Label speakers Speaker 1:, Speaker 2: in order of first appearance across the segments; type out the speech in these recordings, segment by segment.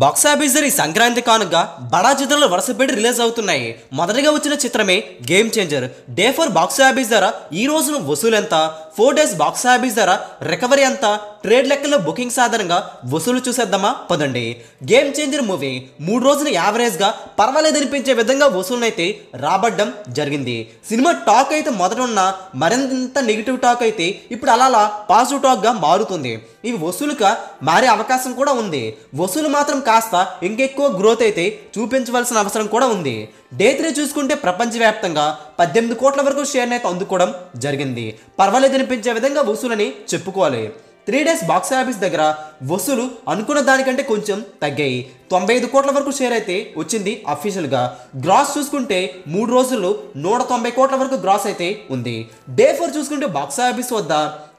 Speaker 1: Box office ఈ సంక్రాంతి కానుక బడా చిత్రాలు వరుసపెట్టి రిలీజ్ అవుతున్నాయి. మొదటిగా వచ్చిన చిత్రమే game changer. Day 4 box office ధర ఈ రోజున వసూలు ఎంత, 4 డేస్ బాక్స్ ఆఫీస్ ధర రికవరీ ఎంత, ట్రేడ్ లెక్కల్లో బుకింగ్ సాధారణంగా వసూలు చూసేద్దామా పదండి. గేమ్ చేంజర్ మూవీ 3 రోజులు యావరేజ్గా పర్వాలేదనిపించే విధంగా వసూలునైతే రాబడ్డం జరిగింది. సినిమా టాక్ అయితే మొదట ఉన్న మరింత నెగిటివ్ టాక్ అయితే ఇప్పుడు అలా పాజిటివ్ టాక్గా మారుతుంది. ఇవి వసూలుగా మారే అవకాశం కూడా ఉంది. వసూలు మాత్రం కాస్త ఇంకెక్కువ గ్రోత్ అయితే చూపించవలసిన అవసరం కూడా ఉంది. డే 3 చూసుకుంటే ప్రపంచవ్యాప్తంగా 18 కోట్ల వరకు షేర్ని అయితే అందుకోవడం జరిగింది. పర్వాలేదనిపించే విధంగా వసూలని చెప్పుకోవాలి. 3 డేస్ బాక్స్ ఆఫీస్ దగ్గర వసూలు అనుకున్న దానికంటే కొంచెం తగ్గాయి. 95 కోట్ల వరకు షేర్ అయితే వచ్చింది అఫీషియల్గా. గ్రాస్ చూసుకుంటే 3 రోజుల్లో 190 కోట్ల వరకు గ్రాస్ అయితే ఉంది. డే 4 చూసుకుంటే బాక్స్ ఆఫీస్ వద్ద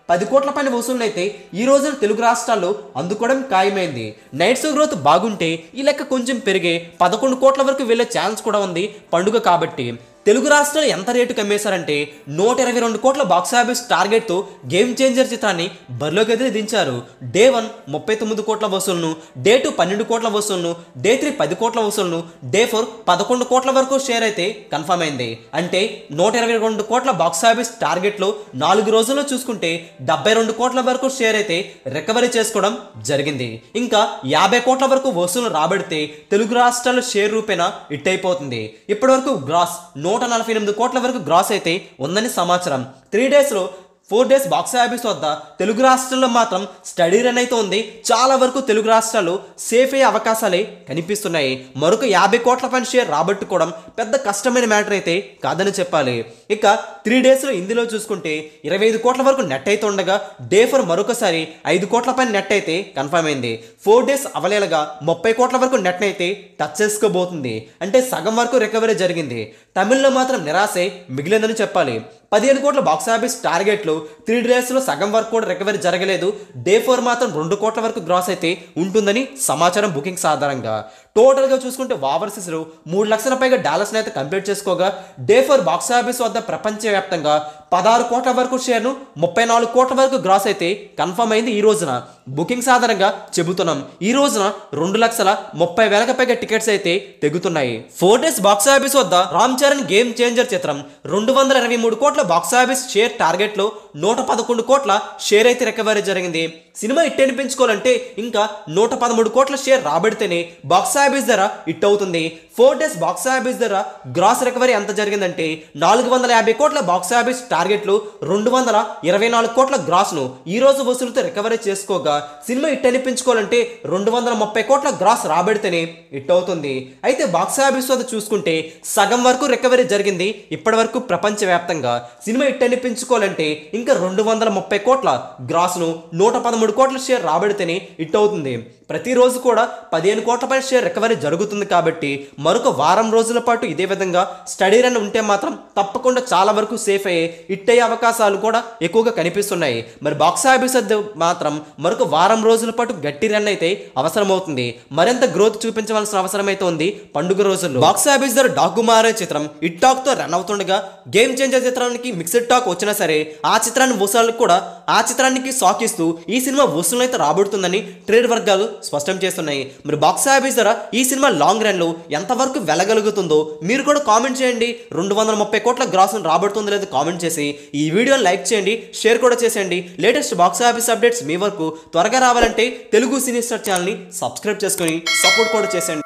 Speaker 1: 10 కోట్ల పైన వసూలునైతే ఈ రోజున తెలుగు రాష్ట్రాల్లో అందుకోవడం ఖాయమైంది. నైట్ షో గ్రోత్ బాగుంటే ఈ లెక్క కొంచెం పెరిగే 11 కోట్ల వరకు వెళ్ళే ఛాన్స్ కూడా ఉంది పండుగ కాబట్టి. తెలుగు రాష్ట్రాలు ఎంత రేటుకి అమ్మేశారంటే 122 కోట్ల బాక్స్ ఆఫీస్ టార్గెట్తో గేమ్ చేంజర్ చిత్రాన్ని బరిలోకి అయితే దించారు. డే 1 39 కోట్ల వసూలును, డే 2 12 కోట్ల వసూలును, డే 3 10 కోట్ల వసూలును, డే 4 11 కోట్ల వరకు షేర్ అయితే కన్ఫర్మ్ అయింది. అంటే 122 కోట్ల బాక్స్ ఆఫీస్ టార్గెట్లో 4 రోజుల్లో చూసుకుంటే 72 కోట్ల వరకు షేర్ అయితే రికవరీ చేసుకోవడం జరిగింది. ఇంకా 50 కోట్ల వరకు వసూలు రాబడితే తెలుగు రాష్ట్రాల షేర్ రూపేణా ఇట్ అయిపోతుంది. ఇప్పటి వరకు గ్రాస్ 148 కోట్ల వరకు గ్రాస్ అయితే ఉందని సమాచారం. 3 డేస్లో 4 డేస్ బాక్స్ ఆఫీస్ వద్ద తెలుగు రాష్ట్రాల్లో మాత్రం స్టడీ రన్ అయితే ఉంది. చాలా వరకు తెలుగు రాష్ట్రాలు సేఫ్ అయ్యే అవకాశాలే కనిపిస్తున్నాయి. మరొక 50 కోట్ల పైన షేర్ రాబట్టుకోవడం పెద్ద కష్టమైన మ్యాటర్ అయితే కాదని చెప్పాలి. ఇక 3 డేస్లో ఇందులో చూసుకుంటే 25 కోట్ల వరకు నెట్ అయితే ఉండగా డే 4 మరొకసారి 5 కోట్ల పైన నెట్ అయితే కన్ఫర్మ్ అయింది. 4 డేస్ అవలేలగా 30 కోట్ల వరకు నెట్ అయితే టచ్ చేసుకోబోతుంది. అంటే సగం వరకు రికవరీ జరిగింది. తమిళ్లో మాత్రం నిరాశే మిగిలిందని చెప్పాలి. 15 కోట్ల బాక్స్ ఆఫీస్ టార్గెట్లు 3 డేస్లో సగం వరకు కూడా రికవరీ జరగలేదు. డే 4 మాత్రం 2 కోట్ల వరకు గ్రాస్ అయితే ఉంటుందని సమాచారం బుకింగ్స్ ఆధారంగా. టోటల్గా చూసుకుంటే ఓవర్సీస్లో 3 లక్షల పైగా డాలర్స్ని అయితే కంప్లీట్ చేసుకోగా డే 4 బాక్స్ ఆఫీస్ వద్ద ప్రపంచవ్యాప్తంగా 16 కోట్ల వరకు షేర్ను 34 కోట్ల వరకు గ్రాస్ అయితే కన్ఫర్మ్ అయింది. ఈ రోజున బుకింగ్స్ ఆధారంగా చెబుతున్నాం. ఈ రోజున 2,30,000 పైగా టికెట్స్ అయితే తెగుతున్నాయి. 4 డేస్ బాక్స్ ఆఫీస్ వద్ద రామ్ చరణ్ గేమ్ చేంజర్ చిత్రం 223 కోట్ల బాక్స్ ఆఫీస్ షేర్ టార్గెట్లో 111 కోట్ల షేర్ అయితే రికవరీ జరిగింది. సినిమా హిట్ అనిపించుకోవాలంటే ఇంకా 113 కోట్ల షేర్ రాబడితేనే బాక్స్ ఆఫీస్ ధర హిట్ అవుతుంది. 4 డేస్ బాక్స్ ఆఫీస్ ధర గ్రాస్ రికవరీ ఎంత జరిగిందంటే 450 కోట్ల బాక్స్ ఆఫీస్ టార్గెట్లు 224 కోట్ల గ్రాస్ను ఈ రోజు వసూలుతో రికవరీ చేసుకోగా సినిమా హిట్ అనిపించుకోవాలంటే 230 కోట్ల గ్రాస్ రాబడితేనే హిట్ అవుతుంది. అయితే బాక్స్ ఆఫీస్ వద్ద చూసుకుంటే సగం వరకు రికవరీ జరిగింది. ఇప్పటి వరకు ప్రపంచవ్యాప్తంగా సినిమా హిట్ అనిపించుకోవాలంటే ఇంకా 230 కోట్ల గ్రాస్ను 113 కోట్ల షేర్ రాబడితేనే హిట్ అవుతుంది. ప్రతిరోజు కూడా 15 కోట్ల పైన షేర్ రికవరీ జరుగుతుంది. కాబట్టి మరొక వారం రోజుల పాటు ఇదే విధంగా స్టడీ రన్ ఉంటే మాత్రం తప్పకుండా చాలా వరకు సేఫ్ అయ్యే హిట్ అయ్యే అవకాశాలు కూడా ఎక్కువగా కనిపిస్తున్నాయి. మరి బాక్స్ ఆఫీస్ మాత్రం మరొక వారం రోజుల పాటు గట్టి రన్ అయితే అవసరమవుతుంది. మరింత గ్రోత్ చూపించవలసిన అవసరం అయితే ఉంది పండుగ రోజుల్లో. బాక్స్ ఆఫీస్ ధర డాకుమారే చిత్రం హిట్ టాక్ తో రన్ అవుతుండగా గేమ్ చేంజర్ చిత్రానికి మిక్స్డ్ టాక్ వచ్చినా సరే ఆ చిత్రాన్ని వసూలు కూడా ఆ చిత్రానికి షాక్ ఇస్తూ ఈ సినిమా వసూలు అయితే రాబడుతుందని ట్రేడ్ వర్గాలు స్పష్టం చేస్తున్నాయి. మరి బాక్స్ ఆఫీస్ ధర ఈ సినిమా లాంగ్ రన్ లో ఎంతవరకు వెళ్ళగలుగుతుందో మీరు కూడా కామెంట్ చేయండి. 230 కోట్ల గ్రాస్ రాబడుతుందో లేదో కామెంట్ చేసి ఈ వీడియోని లైక్ చేయండి, షేర్ కూడా చేసేయండి. లేటెస్ట్ బాక్స్ ఆఫీస్ అప్డేట్స్ మీ వరకు త్వరగా రావాలంటే తెలుగు సినీ స్టార్ ఛానల్ని సబ్స్క్రైబ్ చేసుకొని సపోర్ట్ కూడా చేసేయండి.